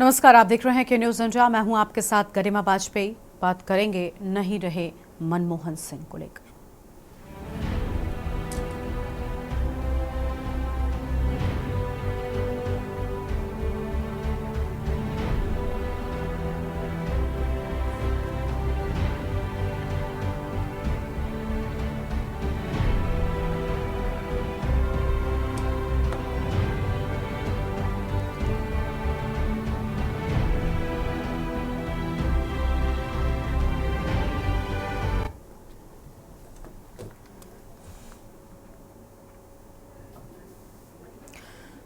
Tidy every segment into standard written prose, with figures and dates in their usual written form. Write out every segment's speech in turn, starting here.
नमस्कार, आप देख रहे हैं के न्यूज इंडिया। मैं हूं आपके साथ गरिमा वाजपेयी। बात करेंगे नहीं रहे मनमोहन सिंह को लेकर।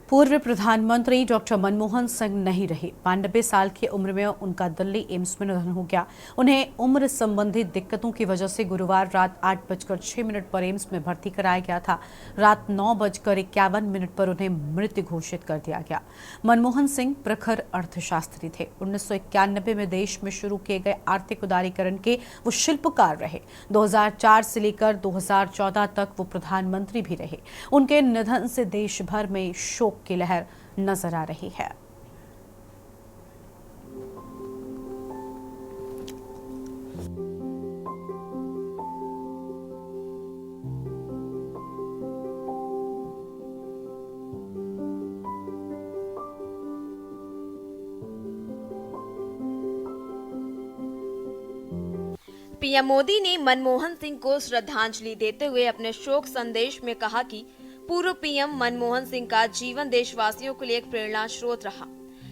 पूर्व प्रधानमंत्री डॉक्टर मनमोहन सिंह नहीं रहे। 92 साल की उम्र में उनका दिल्ली एम्स में निधन हो गया। उन्हें उम्र संबंधी दिक्कतों की वजह से गुरुवार रात 8:06 पर एम्स में भर्ती कराया गया था। रात 9:51 पर उन्हें मृत घोषित कर दिया गया। मनमोहन सिंह प्रखर अर्थशास्त्री थे। 1991 में देश में शुरू किए गए आर्थिक उदारीकरण के वो शिल्पकार रहे। 2004 से लेकर 2014 तक वो प्रधानमंत्री भी रहे। उनके निधन से देश भर में शोक की लहर नजर आ रही है। पीएम मोदी ने मनमोहन सिंह को श्रद्धांजलि देते हुए अपने शोक संदेश में कहा कि पूर्व पीएम मनमोहन सिंह का जीवन देशवासियों के लिए एक प्रेरणा स्रोत रहा।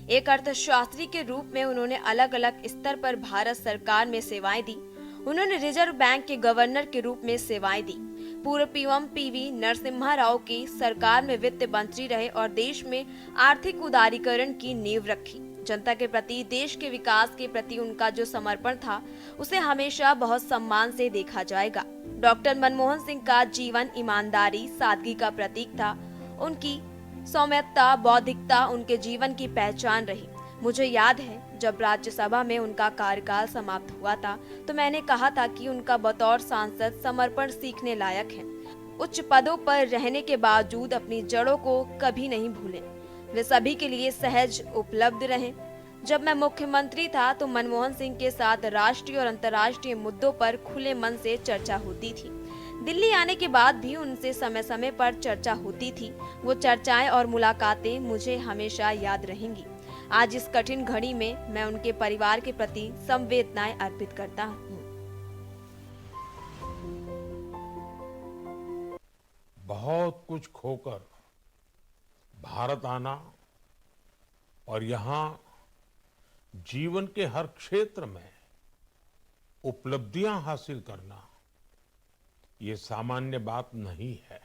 एक अर्थशास्त्री के रूप में उन्होंने अलग अलग स्तर पर भारत सरकार में सेवाएं दी। उन्होंने रिजर्व बैंक के गवर्नर के रूप में सेवाएं दी। पूर्व पीएम पीवी नरसिम्हा राव की सरकार में वित्त मंत्री रहे और देश में आर्थिक उदारीकरण की नींव रखी। जनता के प्रति, देश के विकास के प्रति उनका जो समर्पण था, उसे हमेशा बहुत सम्मान से देखा जाएगा। डॉक्टर मनमोहन सिंह का जीवन ईमानदारी, सादगी का प्रतीक था। उनकी सौम्यता, बौद्धिकता उनके जीवन की पहचान रही। मुझे याद है जब राज्यसभा में उनका कार्यकाल समाप्त हुआ था तो मैंने कहा था कि उनका बतौर सांसद समर्पण सीखने लायक है। उच्च पदों पर रहने के बावजूद अपनी जड़ों को कभी नहीं भूले। वे सभी के लिए सहज उपलब्ध रहे। जब मैं मुख्यमंत्री था तो मनमोहन सिंह के साथ राष्ट्रीय और अंतर्राष्ट्रीय मुद्दों पर खुले मन से चर्चा होती थी। दिल्ली आने के बाद भी उनसे समय समय पर चर्चा होती थी। वो चर्चाएं और मुलाकातें मुझे हमेशा याद रहेंगी। आज इस कठिन घड़ी में मैं उनके परिवार के प्रति संवेदनाएं अर्पित करता हूँ। बहुत कुछ खोकर भारत आना और यहाँ जीवन के हर क्षेत्र में उपलब्धियां हासिल करना, ये सामान्य बात नहीं है।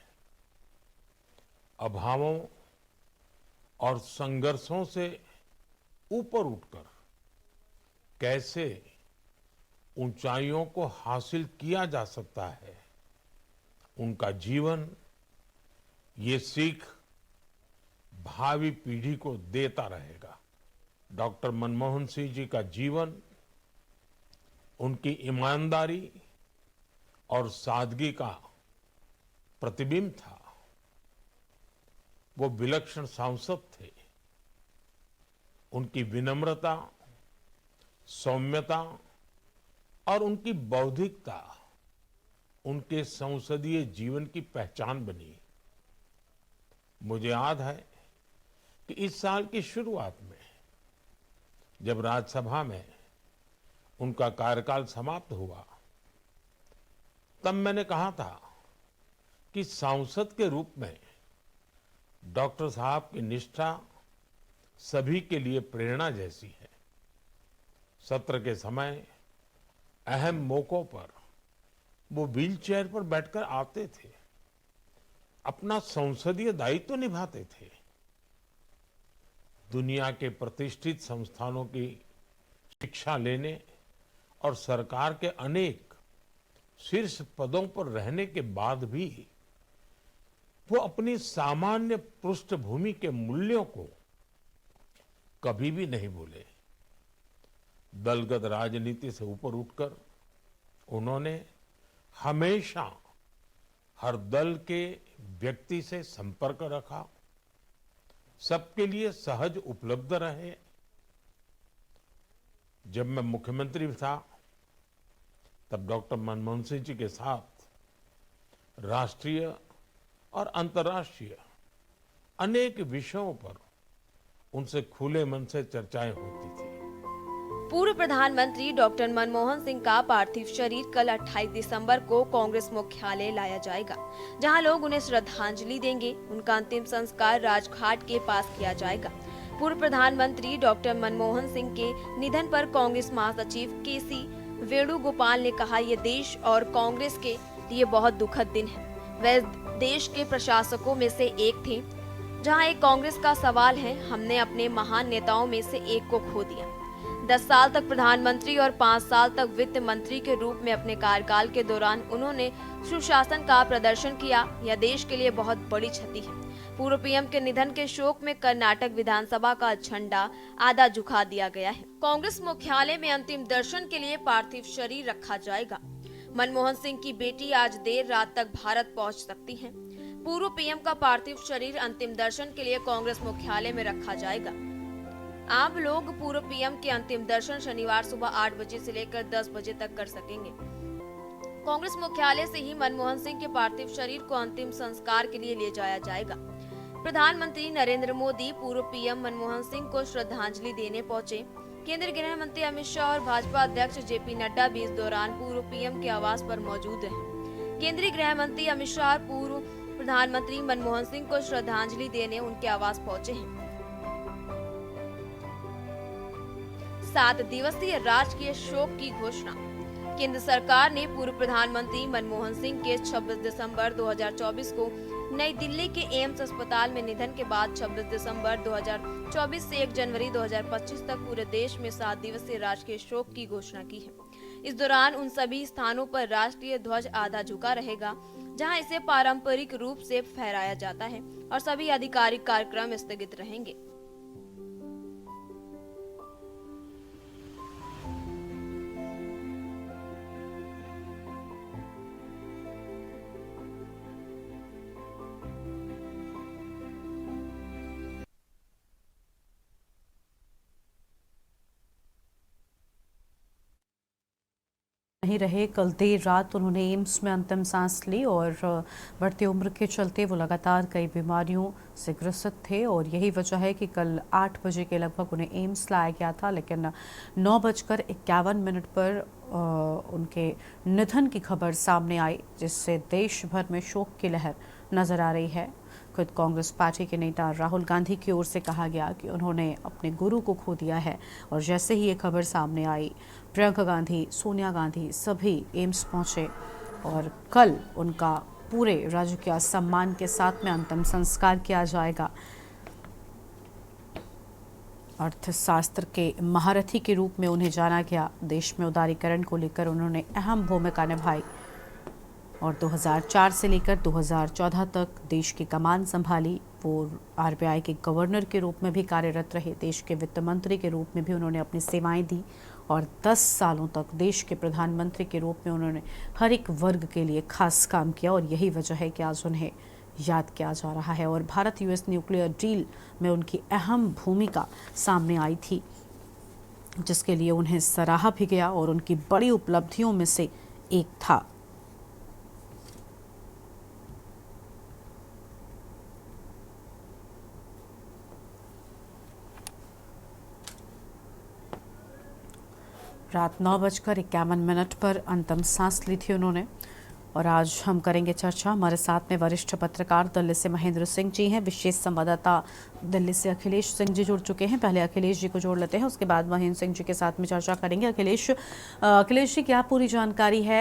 अभावों और संघर्षों से ऊपर उठकर कैसे ऊंचाइयों को हासिल किया जा सकता है, उनका जीवन ये सीख भावी पीढ़ी को देता रहेगा। डॉक्टर मनमोहन सिंह जी का जीवन उनकी ईमानदारी और सादगी का प्रतिबिंब था। वो विलक्षण सांसद थे। उनकी विनम्रता, सौम्यता और उनकी बौद्धिकता उनके संसदीय जीवन की पहचान बनी। मुझे याद है कि इस साल की शुरुआत में जब राज्यसभा में उनका कार्यकाल समाप्त हुआ, तब मैंने कहा था कि सांसद के रूप में डॉक्टर साहब की निष्ठा सभी के लिए प्रेरणा जैसी है। सत्र के समय अहम मौकों पर वो व्हीलचेयर पर बैठकर आते थे, अपना संसदीय दायित्व निभाते थे। दुनिया के प्रतिष्ठित संस्थानों की शिक्षा लेने और सरकार के अनेक शीर्ष पदों पर रहने के बाद भी वो अपनी सामान्य पृष्ठभूमि के मूल्यों को कभी भी नहीं भूले। दलगत राजनीति से ऊपर उठकर उन्होंने हमेशा हर दल के व्यक्ति से संपर्क रखा, सबके लिए सहज उपलब्ध रहे जब मैं मुख्यमंत्री था तब डॉक्टर मनमोहन सिंह जी के साथ राष्ट्रीय और अंतर्राष्ट्रीय अनेक विषयों पर उनसे खुले मन से चर्चाएं होती थी। पूर्व प्रधानमंत्री डॉक्टर मनमोहन सिंह का पार्थिव शरीर कल 28 दिसंबर को कांग्रेस मुख्यालय लाया जाएगा, जहां लोग उन्हें श्रद्धांजलि देंगे। उनका अंतिम संस्कार राजघाट के पास किया जाएगा। पूर्व प्रधानमंत्री डॉक्टर मनमोहन सिंह के निधन पर कांग्रेस महासचिव केसी वेणुगोपाल ने कहा, ये देश और कांग्रेस के लिए बहुत दुखद दिन है। वे देश के प्रशासकों में से एक थे। जहां एक कांग्रेस का सवाल है, हमने अपने महान नेताओं में से एक को खो दिया। 10 साल तक प्रधानमंत्री और 5 साल तक वित्त मंत्री के रूप में अपने कार्यकाल के दौरान उन्होंने सुशासन का प्रदर्शन किया। यह देश के लिए बहुत बड़ी क्षति है। पूर्व पीएम के निधन के शोक में कर्नाटक विधानसभा का झंडा आधा झुका दिया गया है। कांग्रेस मुख्यालय में अंतिम दर्शन के लिए पार्थिव शरीर रखा जाएगा। मनमोहन सिंह की बेटी आज देर रात तक भारत पहुंच सकती हैं। पूर्व पीएम का पार्थिव शरीर अंतिम दर्शन के लिए कांग्रेस मुख्यालय में रखा जाएगा। आम लोग पूर्व पीएम के अंतिम दर्शन शनिवार सुबह 8 बजे से लेकर 10 बजे तक कर सकेंगे। कांग्रेस मुख्यालय से ही मनमोहन सिंह के पार्थिव शरीर को अंतिम संस्कार के लिए ले जाया जाएगा। प्रधानमंत्री नरेंद्र मोदी पूर्व पीएम मनमोहन सिंह को श्रद्धांजलि देने पहुंचे। केंद्रीय गृह मंत्री अमित शाह और भाजपा अध्यक्ष जेपी नड्डा भी इस दौरान पूर्व पीएम के आवास पर मौजूद रहे। केंद्रीय गृह मंत्री अमित शाह पूर्व प्रधानमंत्री मनमोहन सिंह को श्रद्धांजलि देने उनके आवास पहुंचे हैं। 7 दिवसीय राजकीय शोक की घोषणा। केंद्र सरकार ने पूर्व प्रधानमंत्री मनमोहन सिंह के 26 दिसंबर 2024 को नई दिल्ली के एम्स अस्पताल में निधन के बाद 26 दिसंबर 2024 से 1 जनवरी 2025 तक पूरे देश में 7 दिवसीय राजकीय शोक की घोषणा की है। इस दौरान उन सभी स्थानों पर राष्ट्रीय ध्वज आधा झुका रहेगा जहां इसे पारंपरिक रूप से फहराया जाता है और सभी आधिकारिक कार्यक्रम स्थगित रहेंगे। नहीं रहे। कल देर रात उन्होंने एम्स में अंतिम सांस ली और बढ़ती उम्र के चलते वो लगातार कई बीमारियों से ग्रसित थे और यही वजह है कि कल 8 बजे के लगभग उन्हें एम्स लाया गया था, लेकिन 9:51 पर उनके निधन की खबर सामने आई, जिससे देश भर में शोक की लहर नजर आ रही है। खुद कांग्रेस पार्टी के नेता राहुल गांधी की ओर से कहा गया कि उन्होंने अपने गुरु को खो दिया है और जैसे ही ये खबर सामने आई, प्रियंका गांधी, सोनिया गांधी सभी एम्स पहुंचे और कल उनका पूरे राजकीय सम्मान के साथ में अंतिम संस्कार किया जाएगा। अर्थशास्त्र के महारथी के रूप में उन्हें जाना गया। देश में उदारीकरण को लेकर उन्होंने अहम भूमिका निभाई और 2004 से लेकर 2014 तक देश की कमान संभाली। वो आरबीआई के गवर्नर के रूप में भी कार्यरत रहे। देश के वित्त मंत्री के रूप में भी उन्होंने अपनी सेवाएं दी और 10 सालों तक देश के प्रधानमंत्री के रूप में उन्होंने हर एक वर्ग के लिए खास काम किया और यही वजह है कि आज उन्हें याद किया जा रहा है। और भारत यूएस न्यूक्लियर डील में उनकी अहम भूमिका सामने आई थी, जिसके लिए उन्हें सराहा भी गया और उनकी बड़ी उपलब्धियों में से एक था। रात 9:51 पर अंतिम सांस ली थी उन्होंने और आज हम करेंगे चर्चा। हमारे साथ में वरिष्ठ पत्रकार दिल्ली से महेंद्र सिंह जी हैं, विशेष संवाददाता दिल्ली से अखिलेश सिंह जी जुड़ चुके हैं। पहले अखिलेश जी को जोड़ लेते हैं, उसके बाद महेंद्र सिंह जी के साथ में चर्चा करेंगे। अखिलेश जी, क्या पूरी जानकारी है?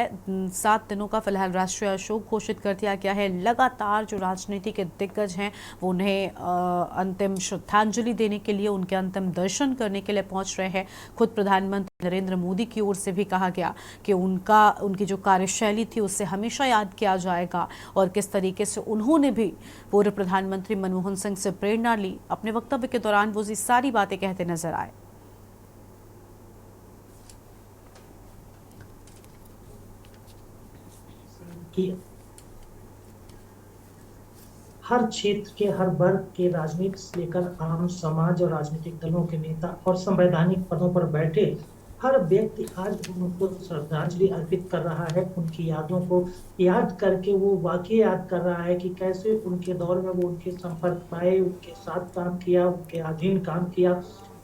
7 दिनों का फिलहाल राष्ट्रीय शोक घोषित कर दिया गया है। लगातार जो राजनीति के दिग्गज हैं वो उन्हें अंतिम श्रद्धांजलि देने के लिए, उनके अंतिम दर्शन करने के लिए पहुंच रहे हैं। खुद प्रधानमंत्री नरेंद्र मोदी की ओर से भी कहा गया कि उनकी जो कार्यशैली थी उससे हमेशा याद किया जाएगा और किस तरीके से उन्होंने भी पूर्व प्रधानमंत्री मनमोहन सिंह से प्रेरणा ली। अपने वक्तव्य के दौरान वो ये सारी बातें कहते नजर आए। कि हर क्षेत्र के, हर वर्ग के, राजनीति से लेकर आम समाज और राजनीतिक दलों के नेता और संवैधानिक पदों पर बैठे हर व्यक्ति आज उनको श्रद्धांजलि अर्पित कर रहा है, उनकी यादों को याद करके वो वाकई याद कर रहा है कि कैसे उनके दौर में वो उनके संपर्क में आए, उनके साथ काम किया, उनके अधीन काम किया।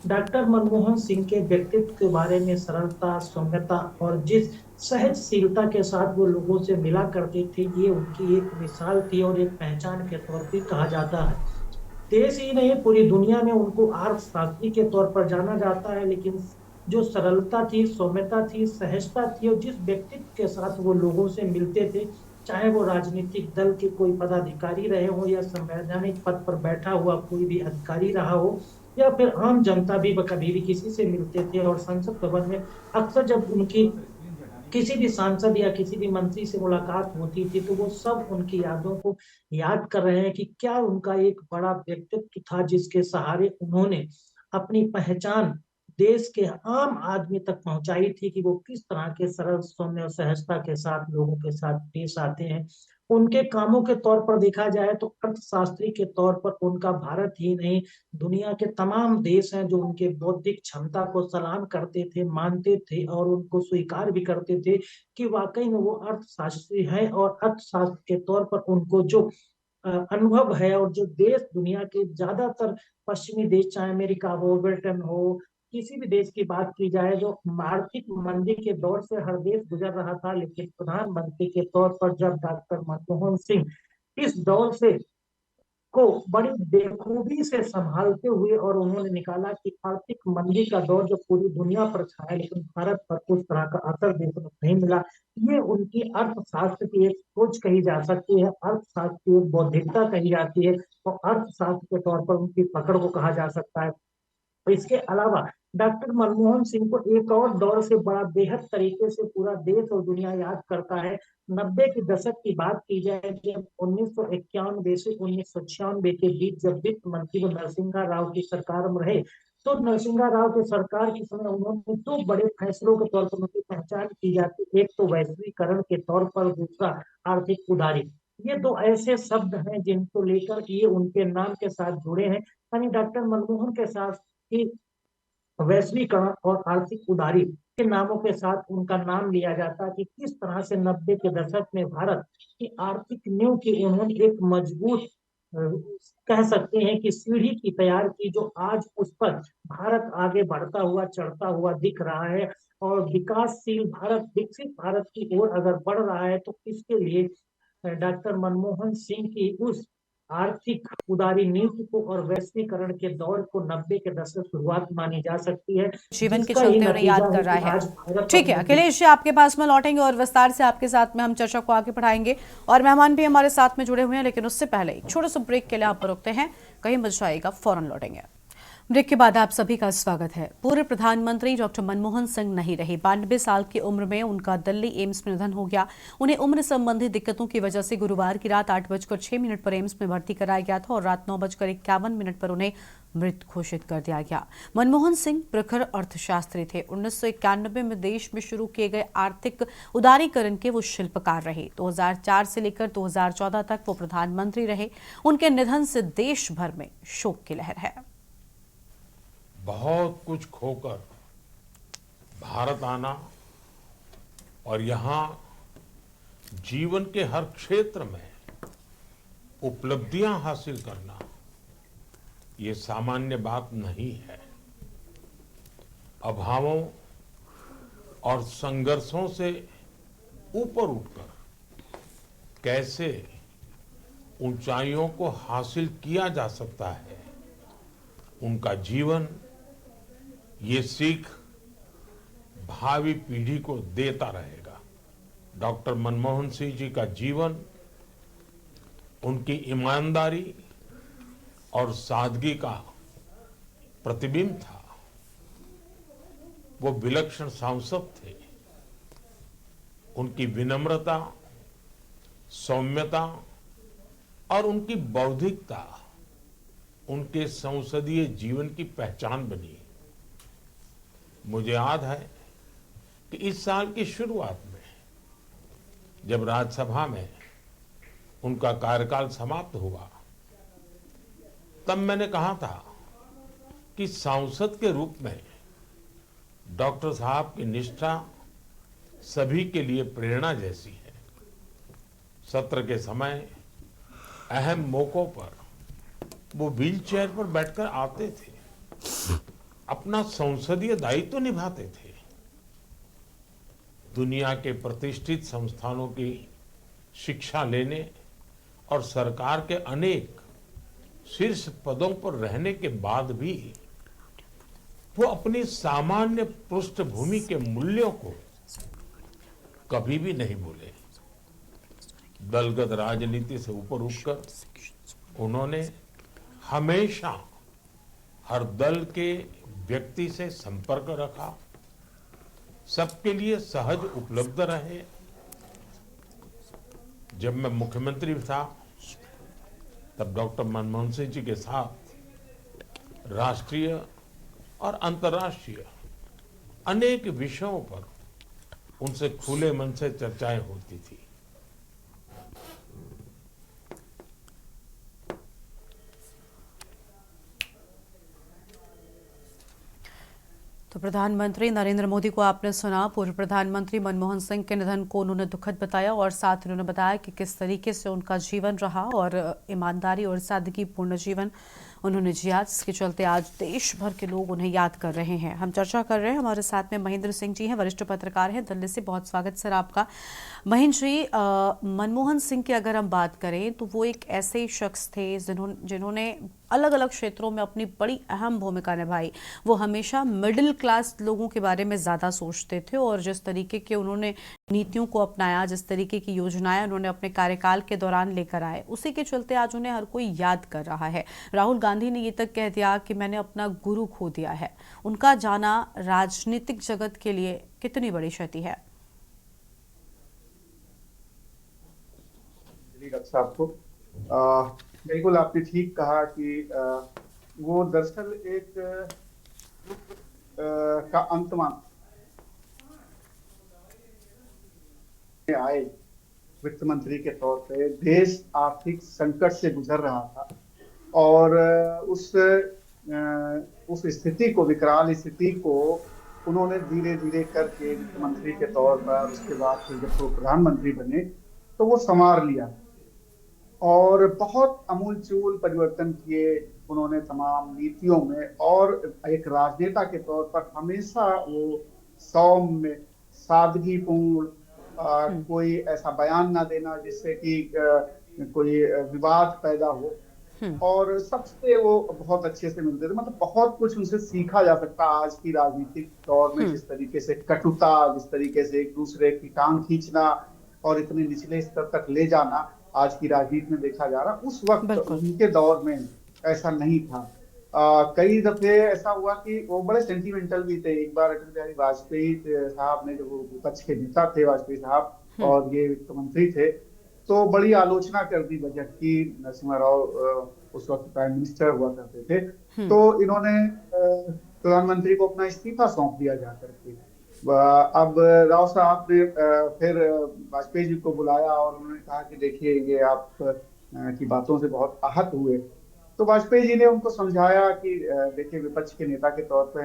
डॉक्टर मनमोहन सिंह के व्यक्तित्व के बारे में सरलता, सौम्यता और जिस सहजशीलता के साथ वो लोगों से मिला करते थे, ये उनकी एक मिसाल थी और एक पहचान के तौर पे कहा जाता है। देश ही नहीं, पूरी दुनिया में उनको अर्थशास्त्री के तौर पर जाना जाता है, लेकिन जो सरलता थी, सौम्यता थी, सहजता थी और जिस व्यक्तित्व के साथ वो लोगों से मिलते थे, चाहे वो राजनीतिक दल के कोई पदाधिकारी रहे हो या संवैधानिक पद पर बैठा हुआ कोई भी अधिकारी रहा हो, या फिर आम जनता भी कभी भी किसी से मिलते थे। और संसद भवन में अक्सर जब उनकी किसी भी सांसद या किसी भी मंत्री से मुलाकात होती थी, तो वो सब उनकी यादों को याद कर रहे हैं कि क्या उनका एक बड़ा व्यक्तित्व था जिसके सहारे उन्होंने अपनी पहचान देश के आम आदमी तक पहुंचाई थी, कि वो किस तरह के सरल, सौम्य और सहजता के साथ लोगों के साथ पेश आते हैं। उनके कामों के तौर पर देखा जाए तो अर्थशास्त्री के तौर पर उनका भारत ही नहीं, दुनिया के तमाम देश हैं जो उनके बौद्धिक क्षमता को सलाम करते थे, मानते थे और उनको स्वीकार भी करते थे कि वाकई में वो अर्थशास्त्री है। और अर्थशास्त्र के तौर पर उनको जो अनुभव है और जो देश दुनिया के ज्यादातर पश्चिमी देश, चाहे अमेरिका हो, ब्रिटेन हो, किसी भी देश की बात की जाए, जो आर्थिक मंदी के दौर से हर देश गुजर रहा था, लेकिन प्रधानमंत्री के तौर पर जब डॉक्टर मनमोहन सिंह इस दौर से को बड़ी बेखूबी से संभालते हुए और उन्होंने निकाला कि आर्थिक मंदी का दौर जो पूरी दुनिया पर छाया, लेकिन भारत पर उस तरह का असर देखने को नहीं मिला। ये उनकी अर्थशास्त्र की एक सोच कही जा सकती है, अर्थशास्त्र की एक बौद्धिकता कही जाती है और अर्थशास्त्र के तौर पर उनकी पकड़ को कहा जा सकता है। इसके अलावा डॉक्टर मनमोहन सिंह को एक और दौर से बड़ा बेहद तरीके से पूरा देश और दुनिया याद करता है। 90 के दशक की बात की जाए, जब 1991 से 1996 के बीच जब वित्त मंत्री नरसिम्हा राव की सरकार में रहे, तो नरसिम्हा राव की सरकार के समय उन्होंने दो बड़े फैसलों के तौर पर उनकी पहचान की जाती है, एक तो वैश्वीकरण के तौर पर, दूसरा आर्थिक उदारी। ये दो ऐसे शब्द हैं जिनको लेकर ये उनके नाम के साथ जुड़े हैं, यानी डॉक्टर मनमोहन के साथ कि वैश्वीकरण और आर्थिक उदारी के नामों के साथ उनका नाम लिया जाता है, कि किस तरह से 90 के दशक में भारत की आर्थिक नींव की उन्होंने एक मजबूत कह सकते हैं कि सीढ़ी की तैयार की, जो आज उस पर भारत आगे बढ़ता हुआ, चढ़ता हुआ दिख रहा है। और विकासशील भारत, विकसित भारत की ओर अगर बढ़ रहा है, तो इसके लिए डॉक्टर मनमोहन सिंह की उस आर्थिक उदारी नीति को और वैश्वीकरण के दौर को 90 के दशक शुरुआत मानी जा सकती है, जीवन के जिसका ही चलते उन्हें नतीजा याद कर है रहा कि है। आज भारत ठीक है अपने अखिलेश जी, आपके पास में लौटेंगे और विस्तार से आपके साथ में हम चर्चा को आगे बढ़ाएंगे और मेहमान भी हमारे साथ में जुड़े हुए हैं, लेकिन उससे पहले एक छोटे से ब्रेक के लिए आप पर रुकते हैं, कहीं मत जाइएगा, फौरन लौटेंगे। ब्रेक के बाद आप सभी का स्वागत है। पूर्व प्रधानमंत्री डॉक्टर मनमोहन सिंह नहीं रहे। 92 साल की उम्र में उनका दिल्ली एम्स में निधन हो गया। उन्हें उम्र संबंधी दिक्कतों की वजह से गुरुवार की रात 8:06 पर एम्स में भर्ती कराया गया था और रात 9:51 पर उन्हें मृत घोषित कर दिया गया। मनमोहन सिंह प्रखर अर्थशास्त्री थे। 1991 में देश में शुरू किए गए आर्थिक उदारीकरण के वो शिल्पकार रहे। 2004 से लेकर 2014 तक वो प्रधानमंत्री रहे। उनके निधन से देश भर में शोक की लहर है। बहुत कुछ खोकर भारत आना और यहाँ जीवन के हर क्षेत्र में उपलब्धियां हासिल करना, ये सामान्य बात नहीं है। अभावों और संघर्षों से ऊपर उठकर कैसे ऊंचाइयों को हासिल किया जा सकता है, उनका जीवन ये सीख भावी पीढ़ी को देता रहेगा। डॉक्टर मनमोहन सिंह जी का जीवन उनकी ईमानदारी और सादगी का प्रतिबिंब था। वो विलक्षण सांसद थे। उनकी विनम्रता, सौम्यता और उनकी बौद्धिकता उनके संसदीय जीवन की पहचान बनी। मुझे याद है कि इस साल की शुरुआत में जब राज्यसभा में उनका कार्यकाल समाप्त हुआ, तब मैंने कहा था कि सांसद के रूप में डॉक्टर साहब की निष्ठा सभी के लिए प्रेरणा जैसी है। सत्र के समय अहम मौकों पर वो व्हीलचेयर पर बैठकर आते थे, अपना संसदीय दायित्व निभाते थे। दुनिया के प्रतिष्ठित संस्थानों की शिक्षा लेने और सरकार के अनेक शीर्ष पदों पर रहने के बाद भी वो अपनी सामान्य पृष्ठभूमि के मूल्यों को कभी भी नहीं भूले। दलगत राजनीति से ऊपर उठकर उन्होंने हमेशा हर दल के व्यक्ति से संपर्क रखा, सबके लिए सहज उपलब्ध रहे। जब मैं मुख्यमंत्री था तब डॉक्टर मनमोहन सिंह जी के साथ राष्ट्रीय और अंतर्राष्ट्रीय अनेक विषयों पर उनसे खुले मन से चर्चाएं होती थी। तो प्रधानमंत्री नरेंद्र मोदी को आपने सुना। पूर्व प्रधानमंत्री मनमोहन सिंह के निधन को उन्होंने दुखद बताया और साथ उन्होंने बताया कि किस तरीके से उनका जीवन रहा और ईमानदारी और सादगी पूर्ण जीवन उन्होंने जिया, जिसके चलते आज देश भर के लोग उन्हें याद कर रहे हैं। हम चर्चा कर रहे हैं, हमारे साथ में महेंद्र सिंह जी हैं, वरिष्ठ पत्रकार हैं दिल्ली से। बहुत स्वागत सर आपका। महेंद्र जी, मनमोहन सिंह की अगर हम बात करें तो वो एक ऐसे शख्स थे जिन्होंने अलग अलग क्षेत्रों में अपनी बड़ी अहम भूमिका निभाई। वो हमेशा मिडिल क्लास लोगों के बारे में ज़्यादा सोचते थे और जिस तरीके के उन्होंने नीतियों को अपनाया, जिस तरीके की योजनाएं उन्होंने अपने कार्यकाल के दौरान लेकर आए, उसी के चलते आज उन्हें हर कोई याद कर रहा है। राहुल गांधी ने ये तक कह दिया कि मैंने अपना गुरु खो दिया है। उनका जाना राजनीतिक जगत के लिए कितनी बड़ी क्षति है? साहब को बिल्कुल आपने ठीक कहा कि वो दरअसल एक का अंत आए वित्त मंत्री के तौर पे। देश आर्थिक संकट से गुजर रहा था और उस स्थिति को, विकराल स्थिति को उन्होंने धीरे धीरे करके वित्त मंत्री के तौर पर, उसके बाद फिर जब वो प्रधानमंत्री बने तो वो संवार लिया और बहुत अमूलचूल परिवर्तन किए उन्होंने तमाम नीतियों में। और एक राजनेता के तौर पर हमेशा वो सौम्य, सादगीपूर्ण, कोई ऐसा बयान ना देना जिससे कि कोई विवाद पैदा हो, और सबसे वो बहुत अच्छे से मिलते थे। मतलब बहुत कुछ उनसे सीखा जा सकता है आज की राजनीतिक दौर में। जिस तरीके से कटुता, जिस तरीके से एक दूसरे की टांग खींचना और इतने निचले स्तर तक ले जाना आज की राजनीति में देखा जा रहा, उस वक्त उनके दौर में ऐसा नहीं था। कई दफे ऐसा हुआ कि वो बड़े सेंटिमेंटल भी थे। एक बार अटल बिहारी वाजपेयी साहब ने, जो विपक्ष के नेता थे वाजपेयी साहब और ये वित्त मंत्री थे, तो बड़ी आलोचना कर दी बजट की। नरसिम्हा राव उस वक्त प्राइम मिनिस्टर हुआ करते थे, तो इन्होंने प्रधानमंत्री को अपना इस्तीफा सौंप दिया जाकर के। अब राव साहब ने फिर वाजपेयी जी को बुलाया और उन्होंने कहा कि देखिए, ये आप की बातों से बहुत आहत हुए। तो वाजपेयी जी ने उनको समझाया कि देखिए, विपक्ष के नेता के तौर पे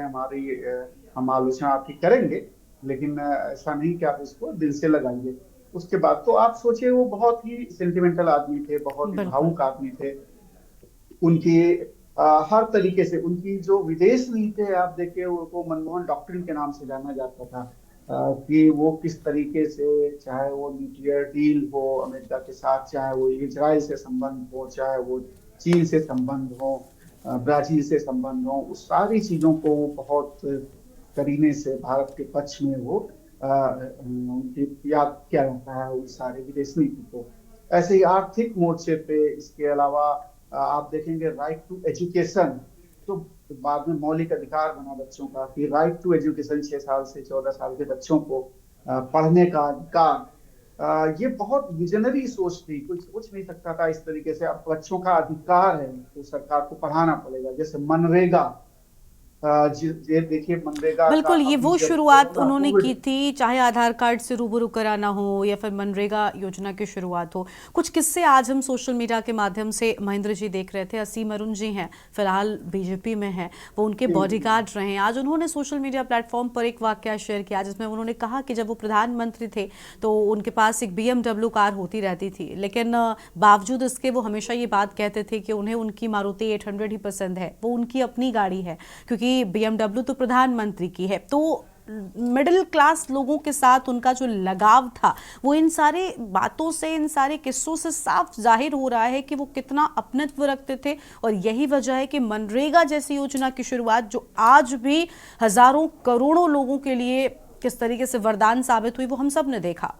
हम आलोचना आपकी करेंगे, लेकिन ऐसा नहीं कि आप इसको दिल से लगाइए। उसके बाद तो आप सोचिए, वो बहुत ही सेंटिमेंटल आदमी थे, बहुत ही भावुक आदमी थे। उनकी हर तरीके से उनकी जो विदेश नीति है, आप देखिए, उनको मनमोहन डॉक्ट्रिन के नाम से जाना जाता था। कि वो किस तरीके से, चाहे वो न्यूक्लियर डील हो अमेरिका के साथ, चाहे वो इजराइल से संबंध हो, चाहे वो चीन से संबंध हो, ब्राजील से संबंध हो, उस सारी चीजों को बहुत करीने से भारत के पक्ष में वो याद किया जाता है, उस सारे विदेश नीति को। ऐसे ही आर्थिक मोर्चे पे, इसके अलावा आप देखेंगे राइट टू एजुकेशन, तो बाद में मौलिक अधिकार बना बच्चों का, कि राइट टू एजुकेशन 6 साल से 14 साल के बच्चों को पढ़ने का अधिकार। ये बहुत विजनरी सोच थी, कुछ नहीं सकता था इस तरीके से। अब बच्चों का अधिकार है तो सरकार को पढ़ाना पड़ेगा। जैसे मनरेगा, ये देखिए मनरेगा का बिल्कुल, ये अभी वो जब शुरुआत कोरोना उन्होंने कोविड। की थी, चाहे आधार कार्ड से रूबरू कराना हो या फिर मनरेगा योजना की शुरुआत हो। कुछ किस्से आज हम सोशल मीडिया के माध्यम से महेंद्र जी देख रहे थे। असीम अरुण जी हैं, फिलहाल बीजेपी में हैं, वो उनके जी, जी, बॉडीगार्ड रहे हैं। आज उन्होंने सोशल मीडिया प्लेटफॉर्म पर एक वाकया शेयर किया जिसमें उन्होंने कहा कि जब वो प्रधानमंत्री थे तो उनके पास एक BMW कार होती रहती थी, लेकिन बावजूद इसके वो हमेशा ये बात कहते थे कि उन्हें उनकी मारुति 800 ही पसंद है, वो उनकी अपनी गाड़ी है, क्योंकि BMW तो प्रधानमंत्री की है। तो मिडिल क्लास लोगों के साथ उनका जो लगाव था वो इन सारे बातों से, इन सारे किस्सों से साफ जाहिर हो रहा है कि वो कितना अपनत्व रखते थे। और यही वजह है कि मनरेगा जैसी योजना की शुरुआत जो आज भी हजारों करोड़ों लोगों के लिए किस तरीके से वरदान साबित हुई, वो हम सब ने देखा।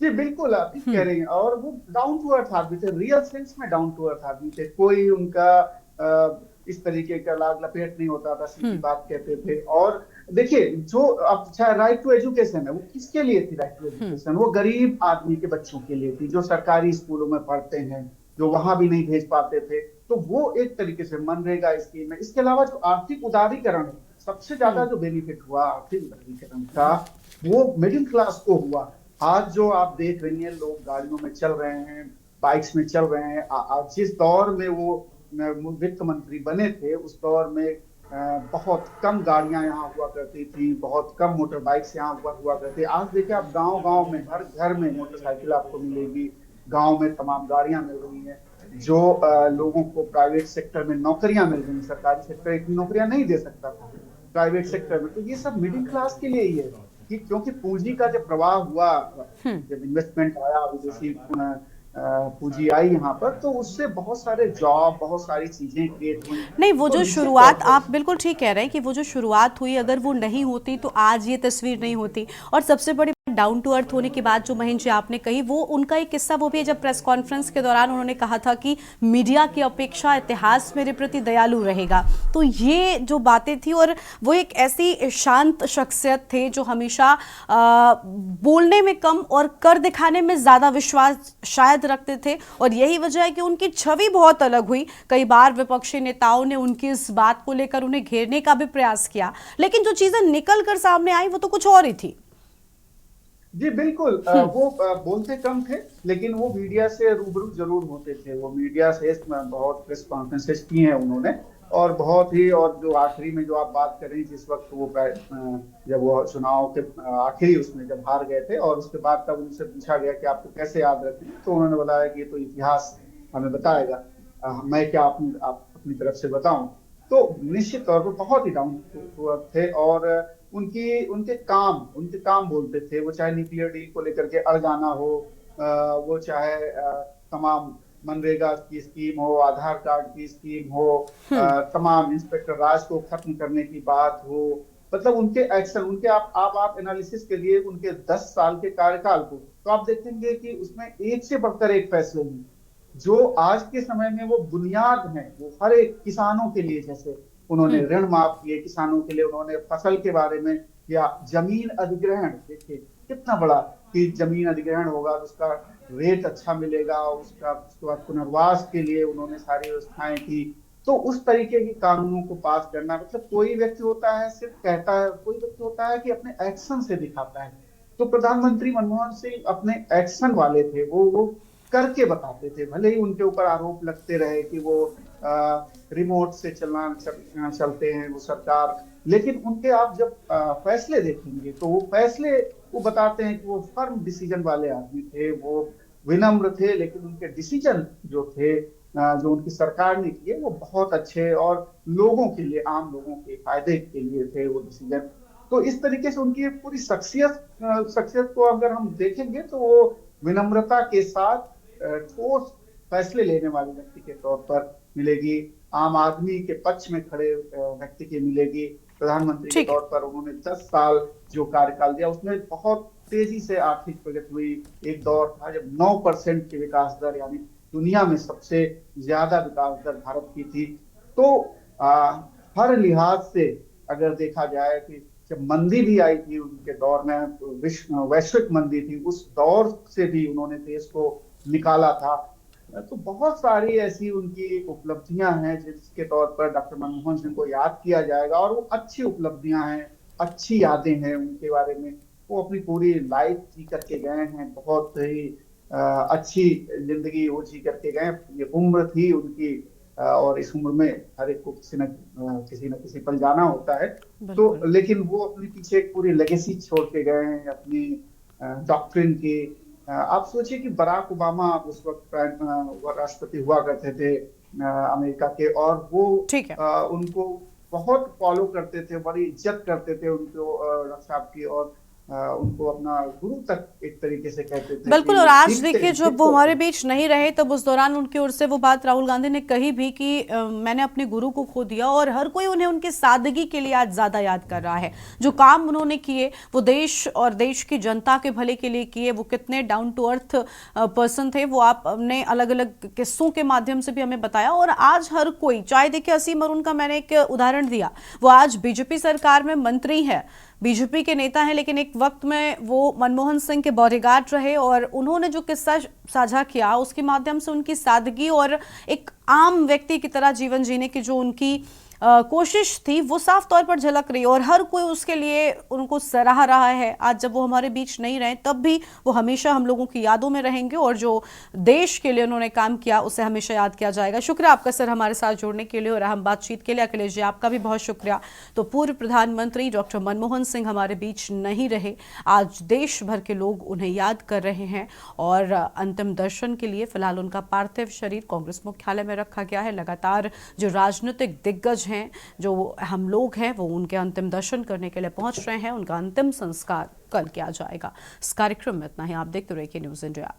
जी बिल्कुल आप ठीक कह रही हैं। और वो डाउन टू अर्थ आदमी थे, रियल सेंस में डाउन टू अर्थ आदमी थे। कोई उनका इस तरीके का लाग लपेट नहीं होता था, सीधी बात कहते थे। और देखिए जो अब चाहे राइट टू एजुकेशन है, वो किसके लिए थी राइट टू एजुकेशन? वो गरीब आदमी के बच्चों के लिए थी, जो सरकारी स्कूलों में पढ़ते हैं, जो वहां भी नहीं भेज पाते थे। तो वो एक तरीके से मनरेगा स्कीम है। इसके अलावा जो आर्थिक उदारीकरण है, सबसे ज्यादा जो बेनिफिट हुआ आर्थिक उदारीकरण का, वो मिडिल क्लास को हुआ। आज जो आप देख रही हैं, लोग गाड़ियों में चल रहे हैं, बाइक्स में चल रहे हैं। आज जिस दौर में वो वित्त मंत्री बने थे, उस दौर में बहुत कम गाड़ियां यहाँ हुआ करती थी, बहुत कम मोटर बाइक्स यहाँ हुआ करती। आज देखिए आप गांव गांव में, हर घर में मोटरसाइकिल आपको मिलेगी। गांव में तमाम गाड़ियां मिल रही हैं। जो लोगों को प्राइवेट सेक्टर में नौकरियां मिल रही हैं, सरकारी सेक्टर इतनी नौकरियां नहीं दे सकता था प्राइवेट सेक्टर में। तो ये सब मिडिल क्लास के लिए ही है कि क्योंकि पूंजी का जब प्रवाह हुआ, जब इन्वेस्टमेंट आया, विदेशी पूंजी आई यहाँ पर, तो उससे बहुत सारे जॉब, बहुत सारी चीजें क्रिएट हुई। नहीं, वो तो जो निश्चित शुरुआत, तौर पर आप बिल्कुल ठीक कह रहे हैं कि वो जो शुरुआत हुई, अगर वो नहीं होती तो आज ये तस्वीर नहीं होती। और सबसे बड़ी डाउन टू अर्थ होने की बात जो महेंद्र जी आपने कही, वो उनका एक किस्सा वो भी है जब प्रेस कॉन्फ्रेंस के दौरान उन्होंने कहा था कि मीडिया की अपेक्षा इतिहास मेरे प्रति दयालु रहेगा। तो ये जो बातें थी, और वो एक ऐसी शांत शख्सियत थे जो हमेशा बोलने में कम और कर दिखाने में ज्यादा विश्वास शायद रखते थे। और यही वजह है कि उनकी छवि बहुत अलग हुई। कई बार विपक्षी नेताओं ने उनकी इस बात को लेकर उन्हें घेरने का भी प्रयास किया, लेकिन जो चीजें निकल कर सामने आई वो तो कुछ और ही थी। जी बिल्कुल। वो बोलते कम थे, लेकिन वो मीडिया से रूबरू जरूर होते थे। वो मीडिया से बहुत प्रेस कॉन्फ्रेंसेस की हैं उन्होंने, और बहुत ही। और जो आखिरी में जो आप बात कर रही, जिस वक्त वो जब वो चुनाव के आखिरी उसमें जब हार गए थे, और उसके बाद तब उनसे पूछा गया कि आपको कैसे याद रखें, तो उन्होंने बताया कि ये तो इतिहास हमें बताएगा, मैं क्या आप अपनी तरफ से बताऊं। तो निश्चित तौर पर बहुत ही डाउन टू अर्थ थे। और उनके काम बोलते थे। वो चाहे न्यूक्लियर डील को लेकर के अड़ जाना हो, वो चाहे तमाम मनरेगा की स्कीम हो, आधार कार्ड की स्कीम हो, तमाम इंस्पेक्टर राज को खत्म करने की बात हो, मतलब उनके एक्शन, उनके आप एनालिसिस के लिए उनके 10 साल के कार्यकाल को, तो आप देखेंगे कि उसमें एक से बढ़कर एक फैसले हैं जो आज के समय में वो बुनियाद हैं। वो हर एक किसानों के लिए, जैसे उन्होंने ऋण माफ किए किसानों के लिए, उन्होंने फसल के बारे में, या जमीन अधिग्रहण, देखिए कितना बड़ा कि जमीन अधिग्रहण होगा तो उसका रेट अच्छा मिलेगा, उसके बाद पुनर्वास के लिए उन्होंने सारी व्यवस्थाएं की। तो उस तरीके के कानूनों को पास करना, मतलब कोई व्यक्ति होता है सिर्फ कहता है, कोई व्यक्ति होता है कि अपने एक्शन से दिखाता है। तो प्रधानमंत्री मनमोहन सिंह अपने एक्शन वाले थे। वो करके बताते थे। भले ही उनके ऊपर आरोप लगते रहे कि वो रिमोट से चलते हैं वो सरकार, लेकिन उनके आप जब फैसले देखेंगे तो वो फैसले वो बताते हैं कि वो फर्म डिसीजन वाले आदमी थे। वो विनम्र थे, लेकिन उनके डिसीजन जो थे, जो उनकी सरकार ने किए, वो बहुत अच्छे और लोगों के लिए, आम लोगों के फायदे के लिए थे वो डिसीजन। तो इस तरीके से उनकी पूरी शख्सियत को अगर हम देखेंगे तो वो विनम्रता के साथ ठोस फैसले लेने वाले व्यक्ति के तौर पर मिलेगी। आम आदमी के पक्ष में खड़े व्यक्ति की मिलेगी। प्रधानमंत्री के तौर पर उन्होंने 10 साल जो कार्यकाल दिया, उसमें बहुत तेजी से आर्थिक प्रगति हुई। एक दौर था जब 9% की विकास दर, यानी दुनिया में सबसे ज्यादा विकास दर भारत की थी। तो हर लिहाज से अगर देखा जाए कि जब मंदी भी आई थी उनके दौर में, वैश्विक मंदी थी, उस दौर से भी उन्होंने देश को निकाला था। तो बहुत सारी ऐसी उनकी उपलब्धियां हैं जिसके तौर पर डॉक्टर मनमोहन सिंह को याद किया जाएगा, और वो अच्छी उपलब्धियां हैं, अच्छी यादें हैं उनके बारे में। वो अपनी पूरी लाइफ जी करके गए हैं, बहुत ही अच्छी जिंदगी वो जी करके गए। ये उम्र थी उनकी, और इस उम्र में हर एक को किसी न किसी पल जाना होता है। तो लेकिन वो अपने पीछे एक पूरी लेगेसी छोड़ के गए हैं अपनी डॉक्ट्रिन की। आप सोचिए कि बराक ओबामा उस वक्त राष्ट्रपति हुआ करते थे अमेरिका के, और वो ठीक है। उनको बहुत फॉलो करते थे, बड़ी इज्जत करते थे उनको, डॉक्टर साहब की, और उनको अपना गुरु तक एक तरीके से कहते थे। बिल्कुल। और आज देखिए जब वो हमारे बीच नहीं रहे तब उस दौरान उनकी ओर से वो बात राहुल गांधी ने कही भी कि मैंने अपने गुरु को खो दिया, और हर कोई उन्हें उनकी सादगी के लिए आज ज्यादा याद कर रहा है। जो काम उन्होंने किए वो देश और देश की जनता के भले के लिए किए। वो कितने डाउन टू अर्थ पर्सन थे, वो आपने अलग अलग किस्सों के माध्यम से भी हमें बताया। और आज हर कोई, चाहे देखिए असीम अरुण का मैंने एक उदाहरण दिया, वो आज बीजेपी सरकार में मंत्री है, बीजेपी के नेता हैं, लेकिन एक वक्त में वो मनमोहन सिंह के बॉडीगार्ड रहे। और उन्होंने जो किस्सा साझा किया उसके माध्यम से उनकी सादगी और एक आम व्यक्ति की तरह जीवन जीने की जो उनकी कोशिश थी वो साफ तौर पर झलक रही है, और हर कोई उसके लिए उनको सराह रहा है। आज जब वो हमारे बीच नहीं रहे तब भी वो हमेशा हम लोगों की यादों में रहेंगे, और जो देश के लिए उन्होंने काम किया उसे हमेशा याद किया जाएगा। शुक्रिया आपका सर हमारे साथ जुड़ने के लिए और अहम बातचीत के लिए। अखिलेश जी आपका भी बहुत शुक्रिया। तो पूर्व प्रधानमंत्री डॉक्टर मनमोहन सिंह हमारे बीच नहीं रहे, आज देश भर के लोग उन्हें याद कर रहे हैं, और अंतिम दर्शन के लिए फिलहाल उनका पार्थिव शरीर कांग्रेस मुख्यालय में रखा गया है। लगातार जो राजनीतिक दिग्गज हैं, जो हम लोग हैं, वो उनके अंतिम दर्शन करने के लिए पहुंच रहे हैं। उनका अंतिम संस्कार कल किया जाएगा। इस कार्यक्रम में इतना ही। आप देखते रहिए न्यूज़ इंडिया।